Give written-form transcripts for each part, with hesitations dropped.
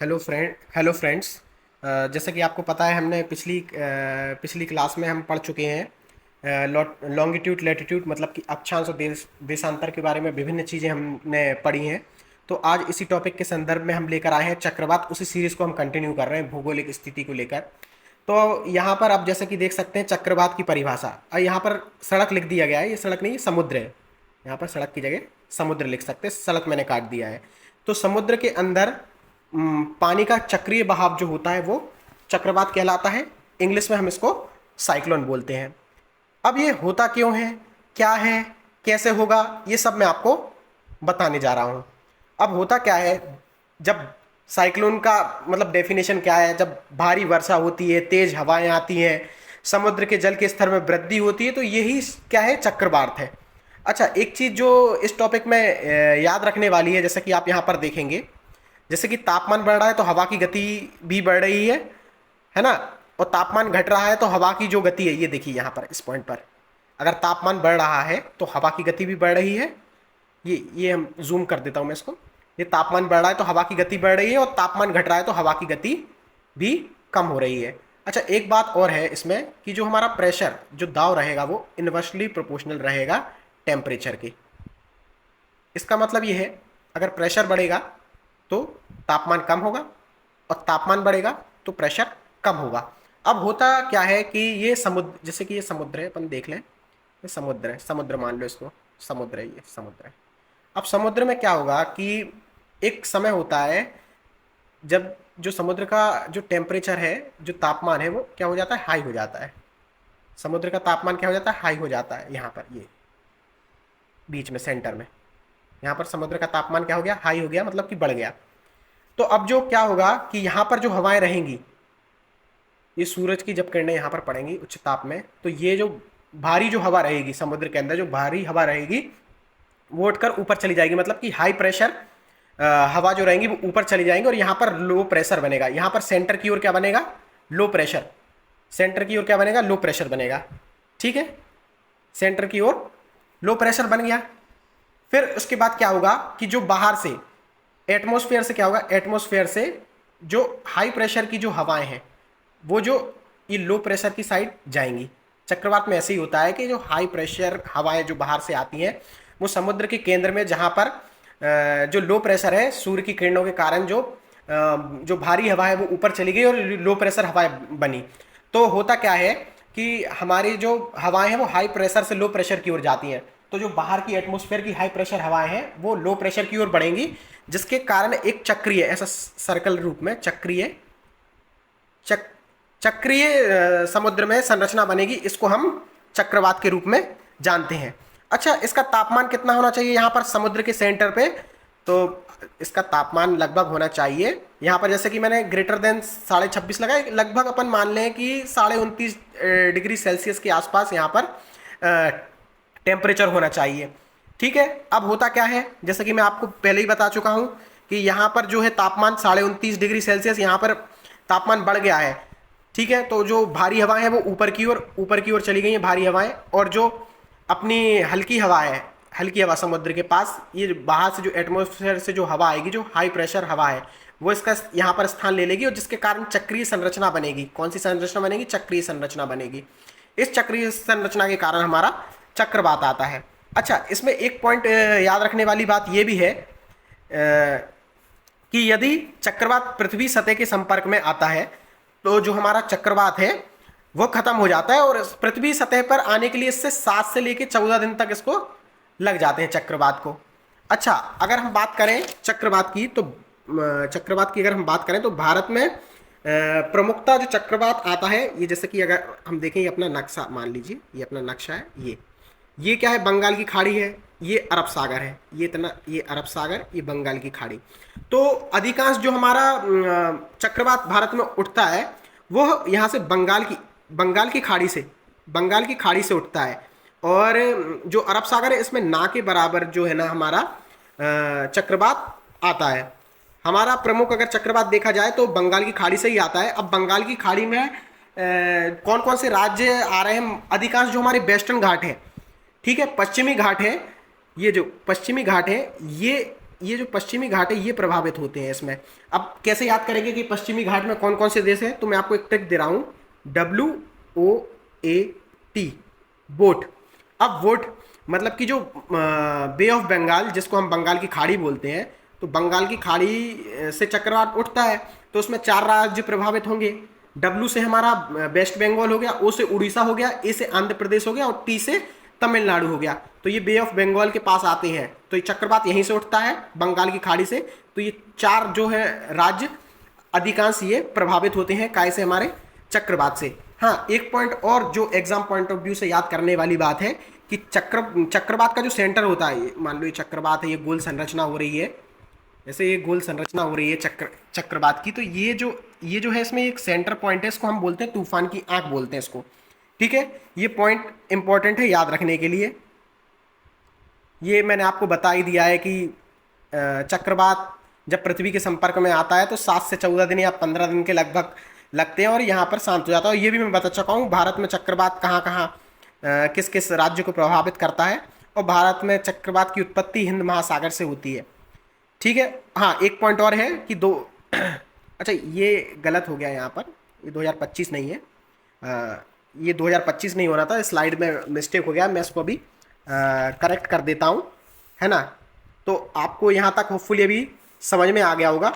Hello friends. जैसा कि आपको पता है हमने पिछली क्लास में हम पढ़ चुके हैं लॉन्गिट्यूड लैटिट्यूड मतलब कि अक्षांश और देशांतर के बारे में विभिन्न चीज़ें हमने पढ़ी हैं। तो आज इसी टॉपिक के संदर्भ में हम लेकर आए हैं चक्रवात। उसी सीरीज़ को हम कंटिन्यू कर रहे हैं भौगोलिक स्थिति को लेकर। तो यहाँ पर आप जैसे कि देख सकते हैं चक्रवात की परिभाषा, और यहाँ पर सड़क लिख दिया गया है। ये सड़क नहीं, ये समुद्र है। यहाँ पर सड़क की जगह समुद्र लिख सकते हैं, सड़क मैंने काट दिया है। तो समुद्र के अंदर पानी का चक्रीय बहाव जो होता है वो चक्रवात कहलाता है। इंग्लिश में हम इसको साइक्लोन बोलते हैं। अब ये होता क्यों है, क्या है, कैसे होगा, ये सब मैं आपको बताने जा रहा हूँ। अब होता क्या है, जब साइक्लोन का मतलब डेफिनेशन क्या है, जब भारी वर्षा होती है, तेज हवाएं आती हैं, समुद्र के जल के स्तर में वृद्धि होती है, तो यही क्या है, चक्रवात है। अच्छा, एक चीज़ जो इस टॉपिक में याद रखने वाली है, जैसे कि आप यहाँ पर देखेंगे, जैसे कि तापमान बढ़ रहा है तो हवा की गति भी बढ़ रही है ना। और तापमान घट रहा है तो हवा की जो गति है, ये देखिए यहाँ पर इस पॉइंट पर, अगर तापमान बढ़ रहा है तो हवा की गति भी बढ़ रही है। ये हम जूम कर देता हूँ मैं इसको। ये तापमान बढ़ रहा है तो हवा की गति बढ़ रही है, और तापमान घट रहा है तो हवा की गति भी कम हो रही है। अच्छा, एक बात और है इसमें कि जो हमारा प्रेशर, जो दाब रहेगा, वो इन्वर्सली प्रोपोर्शनल रहेगा टेम्परेचर के। इसका मतलब ये है, अगर प्रेशर बढ़ेगा तो तापमान कम होगा, और तापमान बढ़ेगा तो प्रेशर कम होगा। अब होता क्या है कि ये समुद्र, जैसे कि ये समुद्र है, अपन देख लें, ये समुद्र है, समुद्र मान लो इसको, समुद्र है, ये समुद्र है। अब समुद्र में क्या होगा कि एक समय होता है जब जो समुद्र का जो टेम्परेचर है, जो तापमान है, वो क्या हो जाता है, हाई हो जाता है। समुद्र का तापमान क्या हो जाता है, हाई हो जाता है। यहाँ पर ये बीच में सेंटर में, यहाँ पर समुद्र का तापमान क्या हो गया, हाई हो गया, मतलब कि बढ़ गया। तो अब जो क्या होगा कि यहाँ पर जो हवाएं रहेंगी, ये सूरज की जब किरणें यहाँ पर पड़ेंगी उच्च ताप में, तो ये जो भारी जो हवा रहेगी समुद्र के अंदर, जो भारी हवा रहेगी वो उठकर ऊपर चली जाएगी, मतलब कि हाई प्रेशर हवा जो रहेंगी वो ऊपर चली जाएंगी, और यहाँ पर लो प्रेशर बनेगा। यहाँ पर सेंटर की ओर क्या बनेगा, लो प्रेशर। सेंटर की ओर क्या बनेगा, लो प्रेशर बनेगा। ठीक है, सेंटर की ओर लो प्रेशर बन गया। फिर उसके बाद क्या होगा कि जो बाहर से एटमॉस्फेयर से क्या होगा, एटमॉस्फेयर से जो हाई प्रेशर की जो हवाएं हैं वो जो ये लो प्रेशर की साइड जाएंगी। चक्रवात में ऐसे ही होता है कि जो हाई प्रेशर हवाएं जो बाहर से आती हैं वो समुद्र के केंद्र में, जहाँ पर जो लो प्रेशर है, सूर्य की किरणों के कारण जो भारी हवा है वो ऊपर चली गई और लो प्रेशर हवाएं बनी। तो होता क्या है कि हमारी जो हवाएं हैं वो हाई प्रेशर से लो प्रेशर की ओर जाती हैं, तो जो बाहर की एटमॉस्फेयर की हाई प्रेशर हवाएं हैं वो लो प्रेशर की ओर बढ़ेंगी, जिसके कारण एक चक्रीय, ऐसा सर्कल रूप में चक्रीय चक चक्रीय समुद्र में संरचना बनेगी। इसको हम चक्रवात के रूप में जानते हैं। अच्छा, इसका तापमान कितना होना चाहिए यहाँ पर समुद्र के सेंटर पे, तो इसका तापमान लगभग होना चाहिए यहाँ पर, जैसे कि मैंने ग्रेटर देन 26.5 लगाए, लगभग अपन मान लें कि 29.5 डिग्री सेल्सियस के आसपास यहाँ पर टेम्परेचर होना चाहिए। ठीक है, अब होता क्या है, जैसे कि मैं आपको पहले ही बता चुका हूँ कि यहाँ पर जो है तापमान 29.5 डिग्री सेल्सियस, यहाँ पर तापमान बढ़ गया है। ठीक है, तो जो भारी हवाएं हैं वो ऊपर की ओर चली गई हैं भारी हवाएं, और जो अपनी हल्की हवा है, हल्की हवा समुद्र के पास, ये बाहर से जो एटमॉस्फेयर से जो हवा आएगी, जो हाई प्रेशर हवा है, वो इसका यहाँ पर स्थान ले लेगी, और जिसके कारण चक्रीय संरचना बनेगी। कौन सी संरचना बनेगी, चक्रीय संरचना बनेगी। इस चक्रीय संरचना के कारण हमारा चक्रवात आता है। अच्छा, इसमें एक पॉइंट याद रखने वाली बात यह भी है कि यदि चक्रवात पृथ्वी सतह के संपर्क में आता है तो जो हमारा चक्रवात है वो खत्म हो जाता है, और पृथ्वी सतह पर आने के लिए इससे 7 से लेकर 14 दिन तक इसको लग जाते हैं चक्रवात को। अच्छा, अगर हम बात करें चक्रवात की, तो चक्रवात की अगर हम बात करें तो भारत में प्रमुखता जो चक्रवात आता है, ये जैसे कि अगर हम देखें, ये अपना नक्शा मान लीजिए, ये अपना नक्शा है, ये क्या है, बंगाल की खाड़ी है, ये अरब सागर है, ये अरब सागर, ये बंगाल की खाड़ी। तो अधिकांश जो हमारा चक्रवात भारत में उठता है वो यहाँ से बंगाल की खाड़ी से उठता है, और जो अरब सागर है इसमें ना के बराबर जो है ना हमारा चक्रवात आता है। हमारा प्रमुख अगर चक्रवात देखा जाए तो बंगाल की खाड़ी से ही आता है। अब बंगाल की खाड़ी में कौन कौन से राज्य आ रहे हैं, अधिकांश जो हमारे वेस्टर्न घाट है, ठीक है, पश्चिमी घाट है, ये जो पश्चिमी घाट है ये ये जो पश्चिमी घाट है ये प्रभावित होते हैं इसमें। अब कैसे याद करेंगे कि पश्चिमी घाट में कौन कौन से देश हैं, तो मैं आपको एक ट्रिक दे रहा हूँ, WOAT, वोट। अब वोट मतलब कि जो बे ऑफ बंगाल, जिसको हम बंगाल की खाड़ी बोलते हैं, तो बंगाल की खाड़ी से चक्रवात उठता है, तो उसमें 4 राज्य प्रभावित होंगे। डब्ल्यू से हमारा वेस्ट बंगाल हो गया, ओ से उड़ीसा हो गया, ए से आंध्र प्रदेश हो गया और टी से तमिलनाडु हो गया। तो ये बे ऑफ बंगाल के पास आते हैं, तो ये चक्रवात यहीं से उठता है बंगाल की खाड़ी से। तो ये 4 जो है राज्य अधिकांश ये प्रभावित होते हैं काय से, हमारे चक्रवात से। हाँ, एक पॉइंट और जो एग्जाम पॉइंट ऑफ व्यू से याद करने वाली बात है कि चक्रवात का जो सेंटर होता है, मान लो ये चक्रवात है, ये गोल संरचना हो रही है, जैसे ये गोल संरचना हो रही है चक्रवात की, तो ये जो है इसमें एक सेंटर पॉइंट है, इसको हम बोलते हैं तूफान की आंख बोलते हैं इसको। ठीक है, ये पॉइंट इंपॉर्टेंट है याद रखने के लिए। ये मैंने आपको बता ही दिया है कि चक्रवात जब पृथ्वी के संपर्क में आता है तो 7 से 14 दिन या 15 दिन के लगभग लगते हैं और यहाँ पर शांत हो जाता है। और ये भी मैं बता चुका हूँ भारत में चक्रवात कहाँ कहाँ किस किस राज्य को प्रभावित करता है, और भारत में चक्रवात की उत्पत्ति हिंद महासागर से होती है। ठीक है। हाँ, एक पॉइंट और है कि अच्छा ये गलत हो गया यहाँ पर, ये 2025 नहीं है, ये 2025 नहीं होना था, स्लाइड में मिस्टेक हो गया, मैं इसको अभी करेक्ट कर देता हूँ, है ना। तो आपको यहाँ तक होपफुली अभी समझ में आ गया होगा।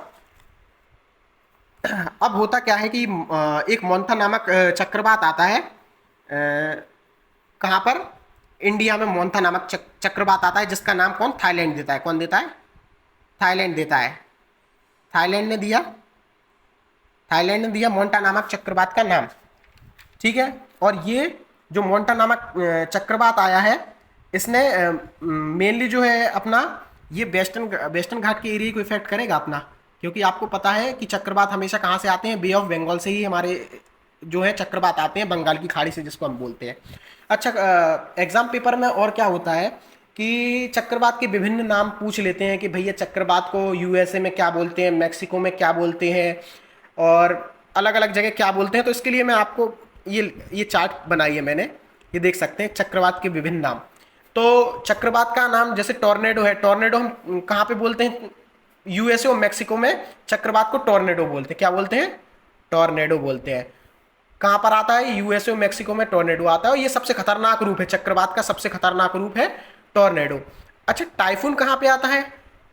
अब होता क्या है कि एक मोन्था नामक चक्रवात आता है, कहाँ पर, इंडिया में मोन्था नामक चक्रवात आता है, जिसका नाम कौन, थाईलैंड देता है। कौन देता है, थाईलैंड देता है। थाईलैंड ने दिया मोन्टा नामक चक्रवात का नाम। ठीक है, और ये जो मोन्टा नामक चक्रवात आया है, इसने मेनली जो है अपना ये वेस्टर्न घाट के एरिया को इफेक्ट करेगा अपना, क्योंकि आपको पता है कि चक्रवात हमेशा कहाँ से आते हैं, बे ऑफ बंगाल से ही हमारे जो है चक्रवात आते हैं, बंगाल की खाड़ी से, जिसको हम बोलते हैं। अच्छा, एग्जाम पेपर में और क्या होता है कि चक्रवात के विभिन्न नाम पूछ लेते हैं कि भैया चक्रवात को यूएसए में क्या बोलते हैं, मैक्सिको में क्या बोलते हैं, और अलग अलग जगह क्या बोलते हैं। तो इसके लिए मैं आपको ये चार्ट बनाई है मैंने, ये देख सकते हैं चक्रवात के विभिन्न नाम। तो चक्रवात का नाम जैसे टॉर्नेडो है, टॉर्नेडो हम कहाँ पे बोलते हैं, यूएसए और मैक्सिको में चक्रवात को टॉर्नेडो बोलते हैं। क्या बोलते हैं, टॉर्नेडो बोलते हैं। कहाँ पर आता है, यूएसए और मैक्सिको में टॉर्नेडो आता है, और ये सबसे खतरनाक रूप है, चक्रवात का सबसे खतरनाक रूप है टॉर्नेडो। अच्छा, टाइफून कहाँ पे आता है,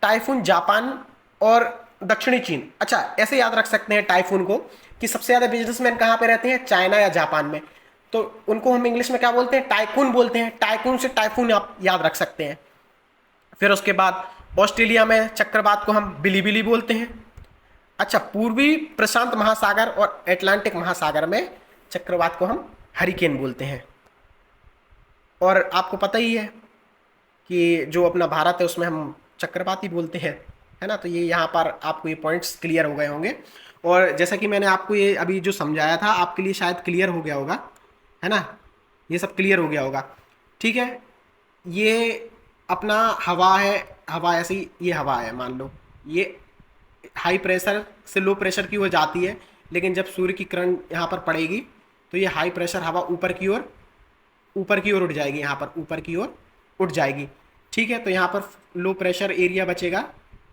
टाइफून जापान और दक्षिणी चीन। अच्छा, ऐसे याद रख सकते हैं टाइफून को कि सबसे ज़्यादा बिजनेसमैन कहाँ पे रहते हैं, चाइना या जापान में, तो उनको हम इंग्लिश में क्या बोलते हैं, टाइकून बोलते हैं। टाइकून से टाइफून आप याद रख सकते हैं। फिर उसके बाद ऑस्ट्रेलिया में चक्रवात को हम बिलीबिली बोलते हैं। अच्छा, पूर्वी प्रशांत महासागर और अटलांटिक महासागर में चक्रवात को हम हरिकेन बोलते हैं। और आपको पता ही है कि जो अपना भारत है उसमें हम चक्रवात ही बोलते हैं, है ना। तो ये यहाँ पर आपको ये पॉइंट्स क्लियर हो गए होंगे, और जैसा कि मैंने आपको ये अभी जो समझाया था आपके लिए शायद क्लियर हो गया होगा, है ना, ये सब क्लियर हो गया होगा। ठीक है, ये अपना हवा है, हवा ऐसी, ये हवा है, मान लो ये हाई प्रेशर से लो प्रेशर की ओर जाती है, लेकिन जब सूर्य की किरण यहाँ पर पड़ेगी तो ये हाई प्रेशर हवा ऊपर की ओर उठ जाएगी, यहाँ पर ऊपर की ओर उठ जाएगी। ठीक है, तो यहाँ पर लो प्रेशर एरिया बचेगा,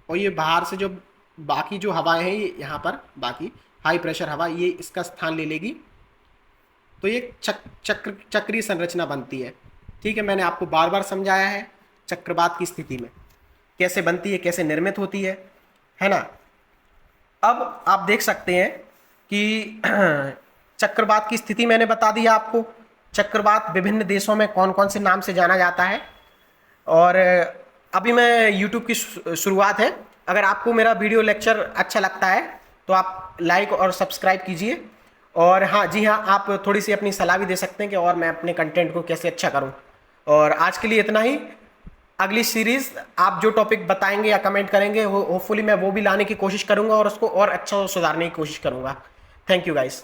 और ये बाहर से जो बाकी जो हवाएं हैं ये यहाँ पर बाकी हाई प्रेशर हवा ये इसका स्थान ले लेगी, तो ये चक्रीय संरचना बनती है। ठीक है, मैंने आपको बार बार समझाया है चक्रवात की स्थिति में कैसे बनती है, कैसे निर्मित होती है ना। अब आप देख सकते हैं कि चक्रवात की स्थिति मैंने बता दिया आपको, चक्रवात विभिन्न देशों में कौन कौन से नाम से जाना जाता है। और अभी मैं यूट्यूब की शुरुआत है, अगर आपको मेरा वीडियो लेक्चर अच्छा लगता है तो आप लाइक और सब्सक्राइब कीजिए। और हाँ जी हाँ, आप थोड़ी सी अपनी सलाह भी दे सकते हैं कि और मैं अपने कंटेंट को कैसे अच्छा करूं। और आज के लिए इतना ही। अगली सीरीज़ आप जो टॉपिक बताएंगे या कमेंट करेंगे होपफुली मैं वो भी लाने की कोशिश करूंगा और उसको और अच्छा सुधारने की कोशिश करूंगा। Thank you guys.